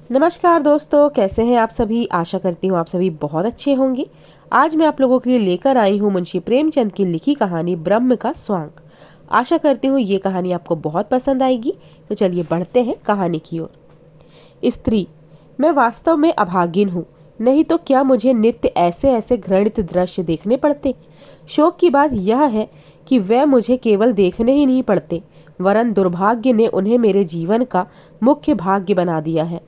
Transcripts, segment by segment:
नमस्कार दोस्तों, कैसे हैं आप सभी। आशा करती हूँ आप सभी बहुत अच्छे होंगे। आज मैं आप लोगों के लिए लेकर आई हूँ मुंशी प्रेमचंद की लिखी कहानी ब्रह्म का स्वांग। आशा करती हूँ ये कहानी आपको बहुत पसंद आएगी। तो चलिए बढ़ते हैं कहानी की ओर। स्त्री, मैं वास्तव में अभागिन हूँ, नहीं तो क्या मुझे नित्य ऐसे ऐसे घृणित दृश्य देखने पड़ते। शोक की बात यह है कि वे मुझे केवल देखने ही नहीं पड़ते, वरन दुर्भाग्य ने उन्हें मेरे जीवन का मुख्य भाग्य बना दिया है।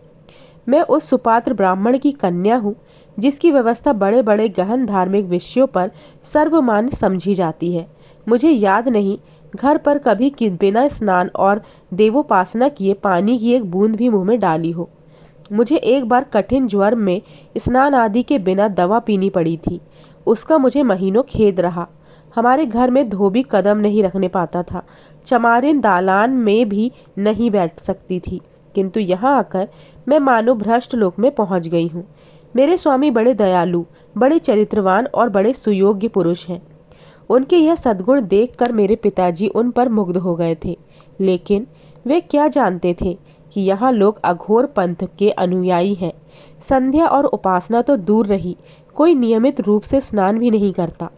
मैं उस सुपात्र ब्राह्मण की कन्या हूँ जिसकी व्यवस्था बड़े बड़े गहन धार्मिक विषयों पर सर्वमान्य समझी जाती है। मुझे याद नहीं घर पर कभी बिना स्नान और देवोपासना किए पानी की एक बूंद भी मुंह में डाली हो। मुझे एक बार कठिन ज्वर में स्नान आदि के बिना दवा पीनी पड़ी थी। उसका मुझे महीनों खेद रहा। हमारे घर में धोबी कदम नहीं रखने पाता था। चमारिन दालान में भी नहीं बैठ सकती थी। किंतु यहाँ आकर मैं मानो भ्रष्ट लोक में पहुँच गई हूँ। मेरे स्वामी बड़े दयालु, बड़े चरित्रवान और बड़े सुयोग्य पुरुष हैं। उनके यह सद्गुण देखकर मेरे पिताजी उन पर मुग्ध हो गए थे। लेकिन वे क्या जानते थे कि यहाँ लोग अघोर पंथ के अनुयायी हैं। संध्या और उपासना तो दूर रही, कोई नियमित रूप से स्नान भी नहीं करता।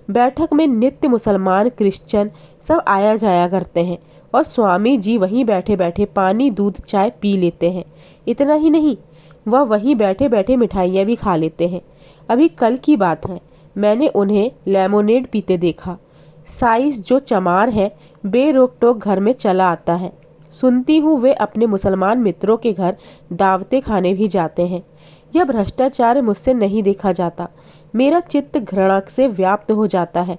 बैठक में नित्य मुसलमान क्रिश्चियन सब आया जाया करते हैं और स्वामी जी वहीं बैठे बैठे पानी दूध चाय पी लेते हैं। इतना ही नहीं, वह वहीं बैठे बैठे मिठाइयाँ भी खा लेते हैं। अभी कल की बात है, मैंने उन्हें लेमोनेड पीते देखा। साइस जो चमार है बेरोक टोक घर में चला आता है। सुनती हूँ वे अपने मुसलमान मित्रों के घर दावतें खाने भी जाते हैं। यह भ्रष्टाचार मुझसे नहीं देखा जाता। मेरा चित्त घृणा से व्याप्त हो जाता है।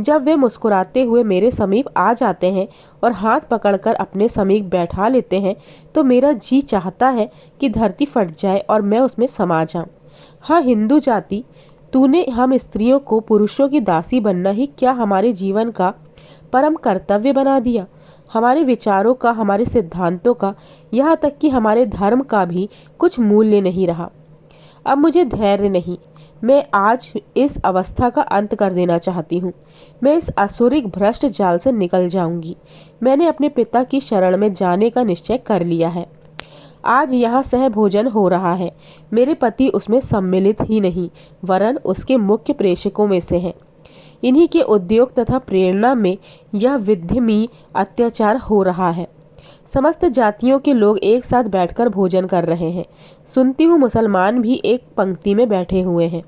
जब वे मुस्कुराते हुए मेरे समीप आ जाते हैं और हाथ पकड़कर अपने समीप बैठा लेते हैं तो मेरा जी चाहता है कि धरती फट जाए और मैं उसमें समा जाऊं। हाँ हिंदू जाति, तूने हम स्त्रियों को पुरुषों की दासी बनना ही क्या हमारे जीवन का परम कर्तव्य बना दिया। हमारे विचारों का, हमारे सिद्धांतों का, यहाँ तक कि हमारे धर्म का भी कुछ मूल्य नहीं रहा। अब मुझे धैर्य नहीं। मैं आज इस अवस्था का अंत कर देना चाहती हूँ। मैं इस असुरिक भ्रष्ट जाल से निकल जाऊंगी। मैंने अपने पिता की शरण में जाने का निश्चय कर लिया है। आज यहाँ सह भोजन हो रहा है। मेरे पति उसमें सम्मिलित ही नहीं, वरन उसके मुख्य प्रेषकों में से हैं। इन्हीं के उद्योग तथा प्रेरणा में यह विध्यमीय अत्याचार हो रहा है। समस्त जातियों के लोग एक साथ बैठकर भोजन कर रहे हैं। सुनती हूँ मुसलमान भी एक पंक्ति में बैठे हुए हैं।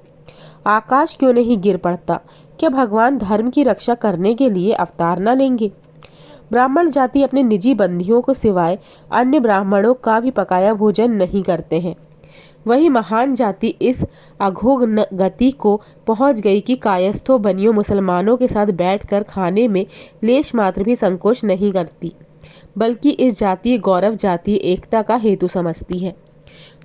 आकाश क्यों नहीं गिर पड़ता? क्या भगवान धर्म की रक्षा करने के लिए अवतार न लेंगे? ब्राह्मण जाति अपने निजी बंदियों को सिवाय अन्य ब्राह्मणों का भी पकाया भोजन नहीं करते हैं। वही महान जाति इस अघोर गति को पहुंच गई कि कायस्थों बनियों मुसलमानों के साथ बैठकर खाने में लेश मात्र भी संकोच नहीं करती, बल्कि इस जातीय गौरव जातीय एकता का हेतु समझती है।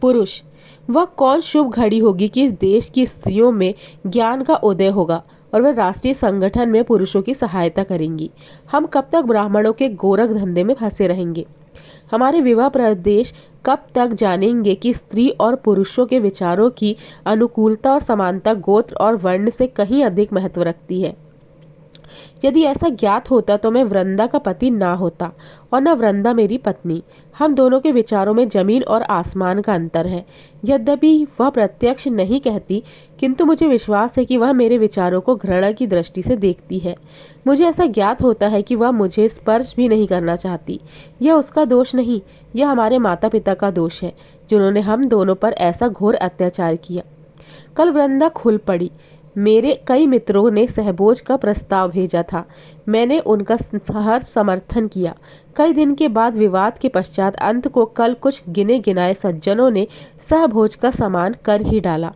पुरुष, वह कौन शुभ घड़ी होगी कि इस देश की स्त्रियों में ज्ञान का उदय होगा और वह राष्ट्रीय संगठन में पुरुषों की सहायता करेंगी। हम कब तक ब्राह्मणों के गोरख धंधे में फंसे रहेंगे? हमारे विवाह प्रदेश कब तक जानेंगे कि स्त्री और पुरुषों के विचारों की अनुकूलता और समानता गोत्र और वर्ण से कहीं अधिक महत्व रखती है? यदि ऐसा ज्ञात होता तो मैं वृंदा का पति ना होता और न वृंदा मेरी पत्नी। हम दोनों के विचारों में जमीन और आसमान का अंतर है। यद्यपि वह प्रत्यक्ष नहीं कहती, किंतु मुझे विश्वास है कि वह मेरे विचारों को घृणा की दृष्टि से देखती है। मुझे ऐसा ज्ञात होता है कि वह मुझे स्पर्श भी नहीं करना चाहती। यह उसका दोष नहीं, यह हमारे माता पिता का दोष है, जिन्होंने हम दोनों पर ऐसा घोर अत्याचार किया। कल वृंदा खुल पड़ी। मेरे कई मित्रों ने सहभोज का प्रस्ताव भेजा था। मैंने उनका हर समर्थन किया। कई दिन के बाद विवाद के पश्चात अंत को कल कुछ गिने गिनाए सज्जनों ने सहभोज का सामान कर ही डाला।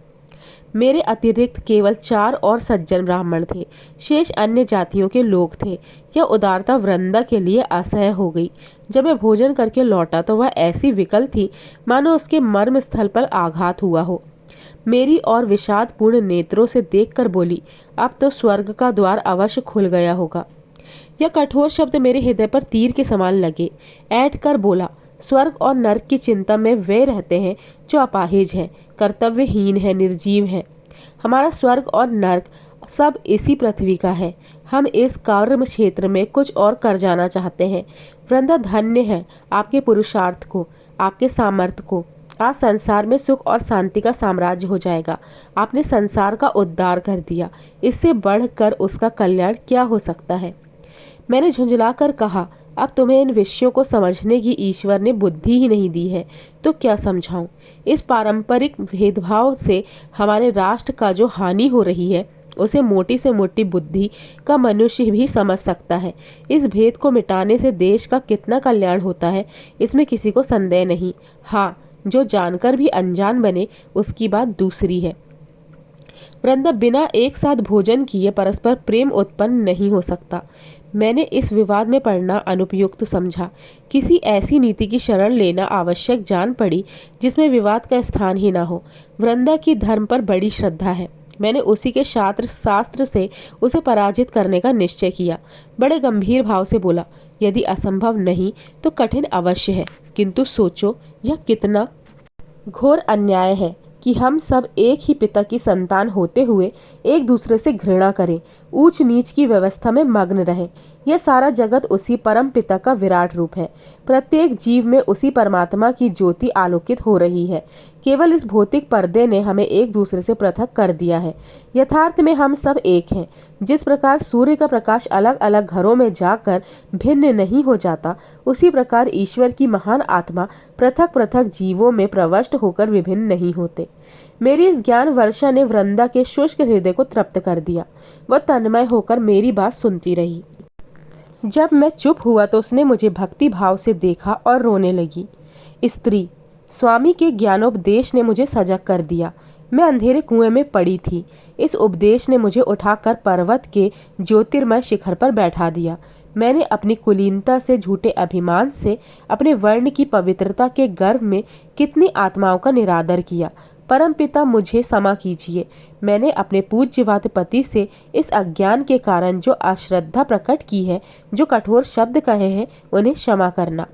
मेरे अतिरिक्त केवल 4 और सज्जन ब्राह्मण थे, शेष अन्य जातियों के लोग थे। यह उदारता वृंदा के लिए असह्य हो गई। जब मैं भोजन करके लौटा तो वह ऐसी विकल थी मानो उसके मर्म स्थल पर आघात हुआ हो। मेरी और विषादपूर्ण नेत्रों से देखकर बोली, अब तो स्वर्ग का द्वार अवश्य खुल गया होगा। यह कठोर शब्द मेरे हृदय पर तीर के समान लगे। ऐंठ कर बोला, स्वर्ग और नरक की चिंता में वे रहते हैं जो अपाहिज हैं, कर्तव्यहीन हैं, निर्जीव हैं। हमारा स्वर्ग और नरक सब इसी पृथ्वी का है। हम इस कर्म क्षेत्र में कुछ और कर जाना चाहते हैं। वृंदा धन्य है आपके पुरुषार्थ को, आपके सामर्थ्य को, आज संसार में सुख और शांति का साम्राज्य हो जाएगा। आपने संसार का उद्धार कर दिया, इससे बढ़कर उसका कल्याण क्या हो सकता है। मैंने झुंझलाकर कहा, अब तुम्हें इन विषयों को समझने की ईश्वर ने बुद्धि ही नहीं दी है तो क्या समझाऊं। इस पारंपरिक भेदभाव से हमारे राष्ट्र का जो हानि हो रही है उसे मोटी से मोटी बुद्धि का मनुष्य भी समझ सकता है। इस भेद को मिटाने से देश का कितना कल्याण होता है, इसमें किसी को संदेह नहीं। हाँ, जो जानकर भी अनजान बने उसकी बात दूसरी है। वृंदा, बिना एक साथ भोजन किए परस्पर प्रेम उत्पन्न नहीं हो सकता। मैंने इस विवाद में पड़ना अनुपयुक्त समझा। किसी ऐसी नीति की शरण लेना आवश्यक जान पड़ी जिसमें विवाद का स्थान ही ना हो। वृंदा की धर्म पर बड़ी श्रद्धा है। मैंने उसी के शास्त्र से उसे पराजित करने का निश्चय किया। बड़े गंभीर भाव से बोला, यदि असंभव नहीं तो कठिन अवश्य है, किंतु सोचो यह कितना घोर अन्याय है कि हम सब एक ही पिता की संतान होते हुए एक दूसरे से घृणा करें, ऊंच नीच की व्यवस्था में मग्न रहे। यह सारा जगत उसी परम पिता का विराट रूप है। प्रत्येक जीव में उसी परमात्मा की ज्योति आलोकित हो रही है। केवल इस भौतिक पर्दे ने हमें एक दूसरे से पृथक कर दिया है। यथार्थ में हम सब एक हैं। जिस प्रकार सूर्य का प्रकाश अलग अलग घरों में जाकर भिन्न नहीं हो जाता, उसी प्रकार ईश्वर की महान आत्मा पृथक पृथक जीवों में प्रविष्ट होकर विभिन्न नहीं होते। मेरी इस ज्ञान वर्षा ने वृंदा के शुष्क हृदय को तृप्त कर दिया। वह तन्मय होकर मेरी बात सुनती रही। जब मैं चुप हुआ तो उसने मुझे भक्ति भाव से देखा और रोने लगी। स्त्री, स्वामी के ज्ञानोपदेश ने मुझे सजग कर दिया। मैं अंधेरे कुएं में पड़ी थी। इस उपदेश ने मुझे उठाकर पर्वत के ज्योतिर्मय शिखर पर बैठा दिया। मैंने अपनी कुलीनता से, झूठे अभिमान से, अपने वर्ण की पवित्रता के गर्व में कितनी आत्माओं का निरादर किया। परमपिता, मुझे क्षमा कीजिए। मैंने अपने पूज्यवाद पति से इस अज्ञान के कारण जो अश्रद्धा प्रकट की है, जो कठोर शब्द कहे हैं, उन्हें क्षमा करना।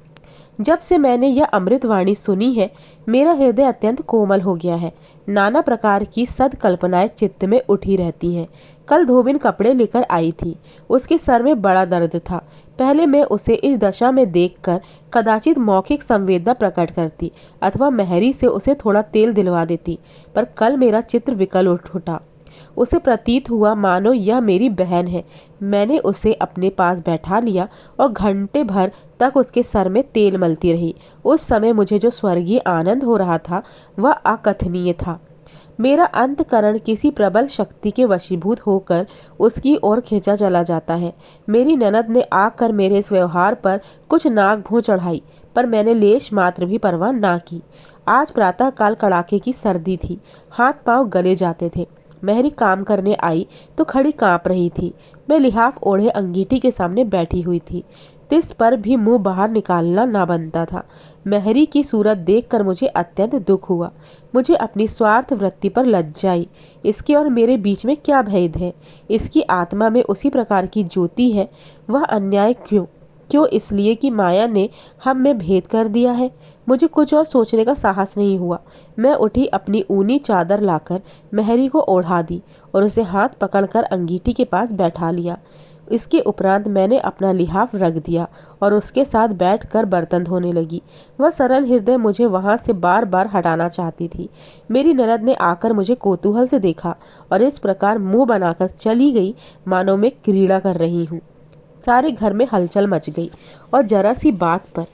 जब से मैंने यह अमृतवाणी सुनी है, मेरा हृदय अत्यंत कोमल हो गया है। नाना प्रकार की सदकल्पनाएं चित्त में उठी रहती हैं। कल धोबिन कपड़े लेकर आई थी। उसके सर में बड़ा दर्द था। पहले मैं उसे इस दशा में देखकर कदाचित मौखिक संवेदना प्रकट करती अथवा मेहरी से उसे थोड़ा तेल दिलवा देती, पर कल मेरा चित्र विकल उठा। उसे प्रतीत हुआ मानो यह मेरी बहन है। मैंने उसे अपने पास बैठा लिया और घंटे भर तक उसके सर में तेल मलती रही। उस समय मुझे जो स्वर्गीय आनंद हो रहा था वह अकथनीय था। मेरा अंतकरण किसी प्रबल शक्ति के वशीभूत होकर उसकी ओर खींचा चला जाता है। मेरी ननद ने आकर मेरे इस व्यवहार पर कुछ नाक भों चढ़ाई, पर मैंने लेश मात्र भी परवाह ना की। आज प्रातःकाल कड़ाके की सर्दी थी। हाथ पांव गले जाते थे। मेहरी काम करने आई तो खड़ी कांप रही थी। मैं लिहाफ ओढ़े अंगीठी के सामने बैठी हुई थी। तिस पर भी मुंह बाहर निकालना ना बनता था। मेहरी की सूरत देखकर मुझे अत्यंत दुख हुआ। मुझे अपनी स्वार्थ वृत्ति पर लज्जा आई। इसके और मेरे बीच में क्या भेद है? इसकी आत्मा में उसी प्रकार की ज्योति है। वह अन्याय क्यों? इसलिए कि माया ने हम में भेद कर दिया है? मुझे कुछ और सोचने का साहस नहीं हुआ। मैं उठी, अपनी ऊनी चादर लाकर मेहरी को ओढ़ा दी और उसे हाथ पकड़कर अंगीठी के पास बैठा लिया। इसके उपरांत मैंने अपना लिहाफ रख दिया और उसके साथ बैठकर बर्तन धोने लगी। वह सरल हृदय मुझे वहां से बार बार हटाना चाहती थी। मेरी ननद ने आकर मुझे कौतूहल से देखा और इस प्रकार मुंह बनाकर चली गई मानो मैं क्रीड़ा कर रही हूँ। सारे घर में हलचल मच गई और जरा सी बात पर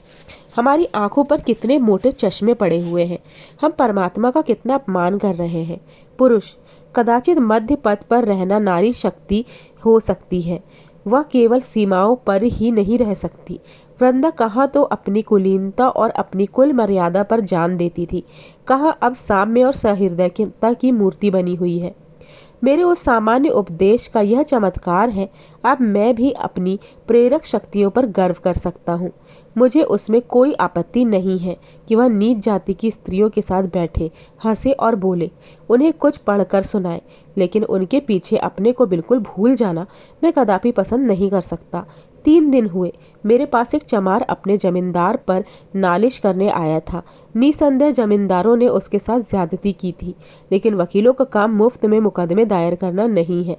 हमारी आंखों पर कितने मोटे चश्मे पड़े हुए हैं। हम परमात्मा का कितना अपमान कर रहे हैं। पुरुष, कदाचित मध्य पथ पर रहना नारी शक्ति हो सकती है। वह केवल सीमाओं पर ही नहीं रह सकती। वृंदा कहाँ तो अपनी कुलीनता और अपनी कुल मर्यादा पर जान देती थी, कहाँ अब साम्य और सहृदयता की मूर्ति बनी हुई है। मेरे उस सामान्य उपदेश का यह चमत्कार है। अब मैं भी अपनी प्रेरक शक्तियों पर गर्व कर सकता हूँ। मुझे उसमें कोई आपत्ति नहीं है कि वह नीच जाति की स्त्रियों के साथ बैठे, हंसे और बोले, उन्हें कुछ पढ़कर सुनाए, लेकिन उनके पीछे अपने को बिल्कुल भूल जाना मैं कदापि पसंद नहीं कर सकता। 3 दिन हुए। मेरे पास एक चमार अपने जमींदार पर नालिश करने आया था। निसंदेह जमींदारों ने उसके साथ ज्यादती की थी, लेकिन वकीलों का काम मुफ्त में मुकदमे दायर करना नहीं है।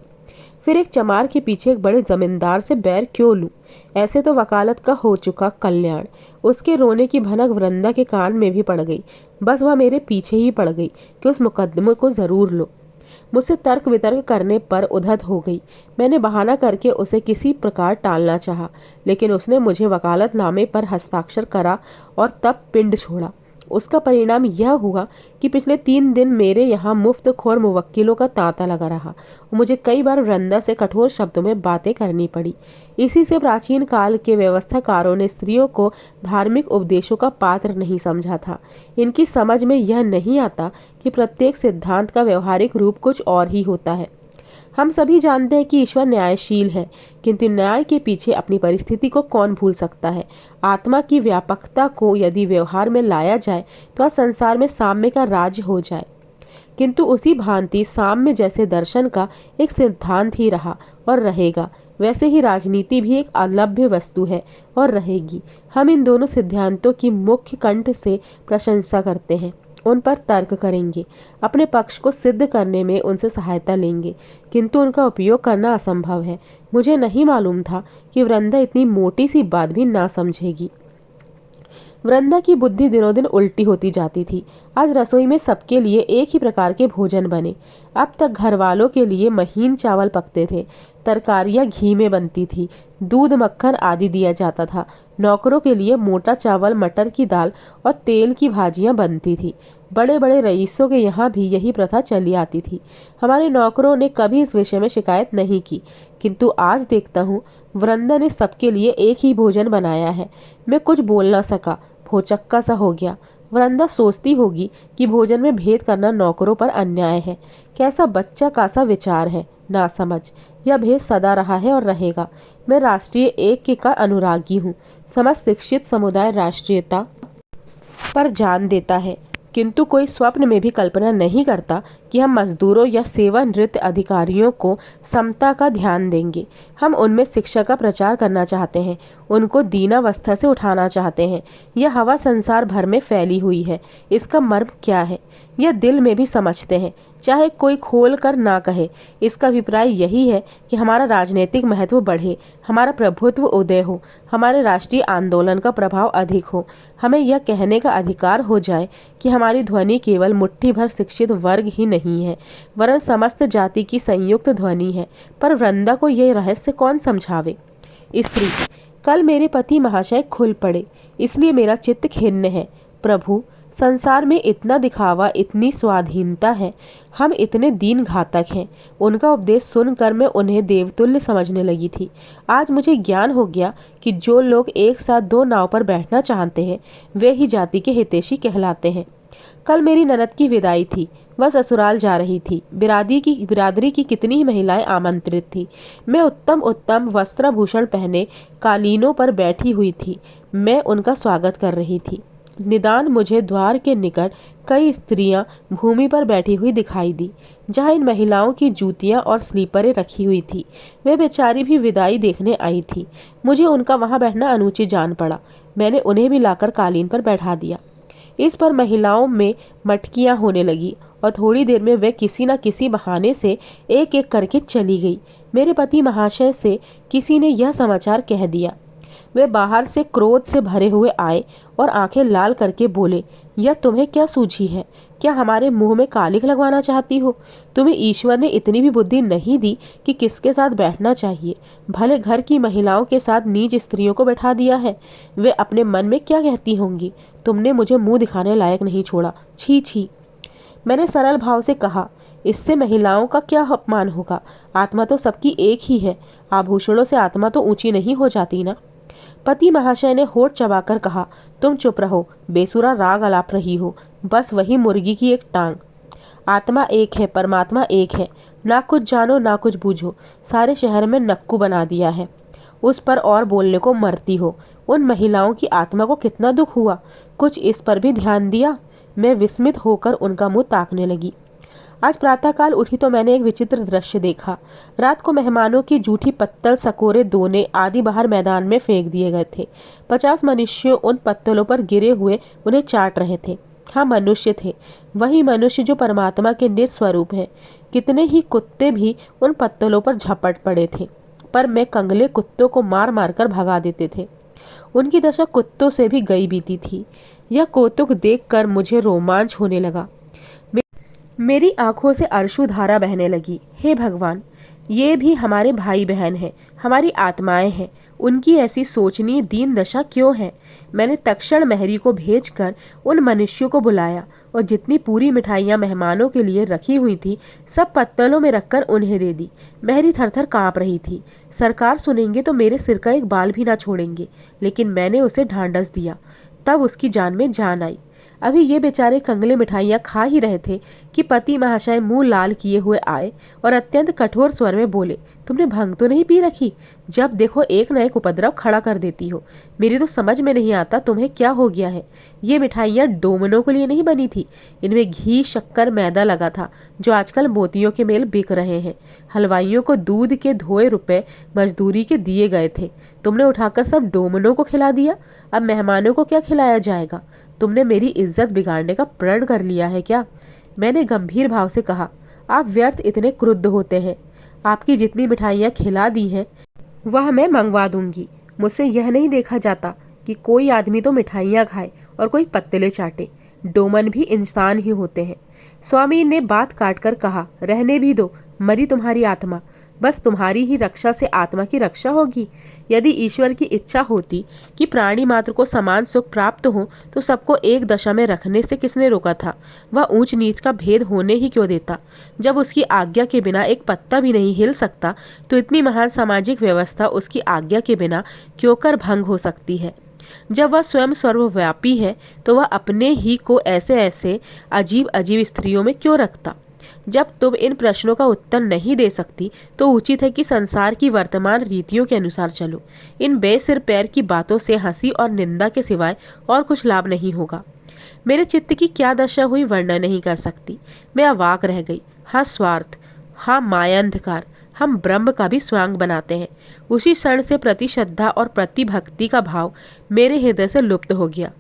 फिर एक चमार के पीछे एक बड़े जमींदार से बैर क्यों लूं? ऐसे तो वकालत का हो चुका कल्याण। उसके रोने की भनक वृंदा के कान में भी पड़ गई। बस वह मेरे पीछे ही पड़ गई कि उस मुकदमे को जरूर लो। मुझसे तर्क वितर्क करने पर उद्धत हो गई। मैंने बहाना करके उसे किसी प्रकार टालना चाहा, लेकिन उसने मुझे वकालतनामे पर हस्ताक्षर करा और तब पिंड छोड़ा। उसका परिणाम यह हुआ कि पिछले 3 दिन मेरे यहाँ मुफ्तखोर मुवक्किलों का तांता लगा रहा और मुझे कई बार वृंदा से कठोर शब्दों में बातें करनी पड़ी। इसी से प्राचीन काल के व्यवस्थाकारों ने स्त्रियों को धार्मिक उपदेशों का पात्र नहीं समझा था। इनकी समझ में यह नहीं आता कि प्रत्येक सिद्धांत का व्यवहारिक रूप कुछ और ही होता है। हम सभी जानते हैं कि ईश्वर न्यायशील है, किंतु न्याय के पीछे अपनी परिस्थिति को कौन भूल सकता है। आत्मा की व्यापकता को यदि व्यवहार में लाया जाए तो आज संसार में साम्य का राज्य हो जाए, किंतु उसी भांति साम्य जैसे दर्शन का एक सिद्धांत ही रहा और रहेगा। वैसे ही राजनीति भी एक अलभ्य वस्तु है और रहेगी। हम इन दोनों सिद्धांतों की मुख्य कंठ से प्रशंसा करते हैं, उन पर तर्क करेंगे, अपने पक्ष को सिद्ध करने में उनसे सहायता लेंगे, किंतु उनका उपयोग करना असंभव है। मुझे नहीं मालूम था कि वृंदा इतनी मोटी सी बात भी ना समझेगी। वृंदा की बुद्धि दिनों दिन उल्टी होती जाती थी। आज रसोई में सबके लिए एक ही प्रकार के भोजन बने। अब तक घर वालों के लिए महीन चावल पकते थे, तरकारियां घी में बनती थी, दूध मक्खन आदि दिया जाता था। नौकरों के लिए मोटा चावल, मटर की दाल और तेल की भाजियां बनती थी। बड़े बड़े रईसों के यहाँ भी यही प्रथा चली आती थी। हमारे नौकरों ने कभी इस विषय में शिकायत नहीं की, किंतु आज देखता हूँ वृंदा ने सबके लिए एक ही भोजन बनाया है। मैं कुछ बोल ना सका, भौचक्का सा हो गया। वृंदा सोचती होगी कि भोजन में भेद करना नौकरों पर अन्याय है। कैसा बच्चा का सा विचार है, ना समझ। यह भेद सदा रहा है और रहेगा। मैं राष्ट्रीय एक का अनुरागी हूँ। समस्त शिक्षित समुदाय राष्ट्रीयता पर जान देता है, किंतु कोई स्वप्न में भी कल्पना नहीं करता कि हम मजदूरों या सेवानिवृत्त अधिकारियों को समता का ध्यान देंगे। हम उनमें शिक्षा का प्रचार करना चाहते हैं, उनको दीनावस्था से उठाना चाहते हैं। यह हवा संसार भर में फैली हुई है। इसका मर्म क्या है, यह दिल में भी समझते हैं, चाहे कोई खोल कर ना कहे। इसका अभिप्राय यही है कि हमारा राजनीतिक महत्व बढ़े, हमारा प्रभुत्व उदय हो, हमारे राष्ट्रीय आंदोलन का प्रभाव अधिक हो। हमें यह कहने का अधिकार हो जाए कि हमारी ध्वनि केवल मुट्ठी भर शिक्षित वर्ग ही नहीं है, वरन समस्त जाति की संयुक्त ध्वनि है। पर वृंदा को यह रहस्य कौन समझावे? स्त्री: कल मेरे पति महाशय खुल पड़े, इसलिए मेरा चित्त खिन्न है। प्रभु, संसार में इतना दिखावा, इतनी स्वाधीनता है, हम इतने दीन घातक हैं। उनका उपदेश सुनकर मैं उन्हें देवतुल्य समझने लगी थी। आज मुझे ज्ञान हो गया कि जो लोग एक साथ 2 नाव पर बैठना चाहते हैं, वे ही जाति के हितैषी कहलाते हैं। कल मेरी ननद की विदाई थी, वह ससुराल जा रही थी। बिरादरी की कितनी ही महिलाएं आमंत्रित थी। मैं उत्तम उत्तम वस्त्राभूषण पहने कालीनों पर बैठी हुई थी। मैं उनका स्वागत कर रही थी। निदान मुझे द्वार के निकट कई स्त्रियां भूमि पर बैठी हुई दिखाई दी, जहां इन महिलाओं की जूतियां और स्लीपरें रखी हुई थी। वे बेचारी भी विदाई देखने आई थी। मुझे उनका वहां बैठना अनुचित जान पड़ा। मैंने उन्हें भी लाकर कालीन पर बैठा दिया। इस पर महिलाओं में मटकियां होने लगी और थोड़ी देर में वे किसी न किसी बहाने से एक एक करके चली गई। मेरे पति महाशय से किसी ने यह समाचार कह दिया। वे बाहर से क्रोध से भरे हुए आए और आंखें लाल करके बोले, यह तुम्हें क्या सूझी है? क्या हमारे मुंह में कालिक लगवाना चाहती हो? तुम्हें ईश्वर ने इतनी भी बुद्धि नहीं दी कि किसके साथ बैठना चाहिए। भले घर की महिलाओं के साथ नीच स्त्रियों को बैठा दिया है। वे अपने मन में क्या कहती होंगी? तुमने मुझे मुंह दिखाने लायक नहीं छोड़ा। छी छी। मैंने सरल भाव से कहा, इससे महिलाओं का क्या अपमान होगा? आत्मा तो सबकी एक ही है। आभूषणों से आत्मा तो ऊंची नहीं हो जाती ना। पति महाशय ने होठ चबाकर कहा, तुम चुप रहो, बेसुरा राग अलाप रही हो, बस वही मुर्गी की एक टांग। आत्मा एक है, परमात्मा एक है। ना कुछ जानो ना कुछ बूझो, सारे शहर में नक्कू बना दिया है। उस पर और बोलने को मरती हो। उन महिलाओं की आत्मा को कितना दुख हुआ, कुछ इस पर भी ध्यान दिया? मैं विस्मित होकर उनका मुंह ताकने लगी। आज प्रातःकाल उठी तो मैंने एक विचित्र दृश्य देखा। रात को मेहमानों की जूठी पत्तल, सकोरे, दोने आदि बाहर मैदान में फेंक दिए गए थे। 50 मनुष्य उन पत्तलों पर गिरे हुए उन्हें चाट रहे थे। हाँ, मनुष्य थे, वही मनुष्य जो परमात्मा के निस्वरूप है। कितने ही कुत्ते भी उन पत्तलों पर झपट पड़े थे, पर मैं कंगले कुत्तों को मार मार कर भगा देते थे। उनकी दशा कुत्तों से भी गई बीती थी। यह कौतुक देखकर मुझे रोमांच होने लगा। मेरी आंखों से अश्रुधारा बहने लगी। हे भगवान, ये भी हमारे भाई बहन हैं, हमारी आत्माएं हैं। उनकी ऐसी सोचनीय दीन दशा क्यों है? मैंने तक्षण महरी को भेजकर उन मनुष्यों को बुलाया और जितनी पूरी मिठाइयाँ मेहमानों के लिए रखी हुई थी सब पत्तलों में रखकर उन्हें दे दी। महरी थरथर काँप रही थी। सरकार सुनेंगे तो मेरे सिर का एक बाल भी ना छोड़ेंगे, लेकिन मैंने उसे ढांढस दिया। तब उसकी जान में जान आई। अभी ये बेचारे कंगले मिठाइयाँ खा ही रहे थे कि पति महाशय मुंह लाल किए हुए आए और अत्यंत कठोर स्वर में बोले, तुमने भंग तो नहीं पी रखी? जब देखो एक न एक उपद्रव खड़ा कर देती हो। मेरी तो समझ में नहीं आता तुम्हें क्या हो गया है। ये मिठाइयाँ डोमनों के लिए नहीं बनी थी। इनमें घी, शक्कर, मैदा लगा था, जो आजकल मोतियों के मेल बिक रहे हैं। हलवाइयों को दूध के धोए रुपए मजदूरी के दिए गए थे। तुमने उठाकर सब डोमनों को खिला दिया। अब मेहमानों को क्या खिलाया जाएगा? तुमने मेरी इज्जत बिगाड़ने का प्रण कर लिया है क्या? मैंने गंभीर भाव से कहा। आप व्यर्थ इतने क्रुद्ध होते हैं। आपकी जितनी मिठाइयाँ खिला दी हैं वह मैं मंगवा दूंगी। मुझसे यह नहीं देखा जाता कि कोई आदमी तो मिठाइयाँ खाए और कोई पत्तले चाटे। डोमन भी इंसान ही होते हैं। स्वामी ने बात काटकर कहा, रहने भी दो, मरी तुम्हारी आत्मा। बस तुम्हारी ही रक्षा से आत्मा की रक्षा होगी। यदि ईश्वर की इच्छा होती कि प्राणी मात्र को समान सुख प्राप्त हो तो सबको एक दशा में रखने से किसने रोका था? वह ऊंच नीच का भेद होने ही क्यों देता? जब उसकी आज्ञा के बिना एक पत्ता भी नहीं हिल सकता तो इतनी महान सामाजिक व्यवस्था उसकी आज्ञा के बिना क्यों कर भंग हो सकती है? जब वह स्वयं सर्वव्यापी है तो वह अपने ही को ऐसे ऐसे अजीब अजीब स्त्रियों में क्यों रखता? जब तुम इन प्रश्नों का उत्तर नहीं दे सकती तो उचित है कि संसार की वर्तमान रीतियों के अनुसार चलो। इन बेसिर पैर की बातों से हंसी और निंदा के सिवाय और कुछ लाभ नहीं होगा। मेरे चित्त की क्या दशा हुई वर्णन नहीं कर सकती। मैं अवाक रह गई। हाँ स्वार्थ, हाँ मायांधकार, हम ब्रह्म का भी स्वांग बनाते हैं। उसी क्षण से प्रति श्रद्धा और प्रति भक्ति का भाव मेरे हृदय से लुप्त हो गया।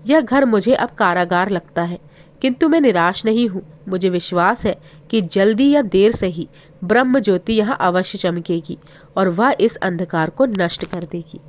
यह घर मुझे अब कारागार लगता है, किंतु मैं निराश नहीं हूँ। मुझे विश्वास है कि जल्दी या देर से ही ब्रह्म ज्योति यहाँ अवश्य चमकेगी और वह इस अंधकार को नष्ट कर देगी।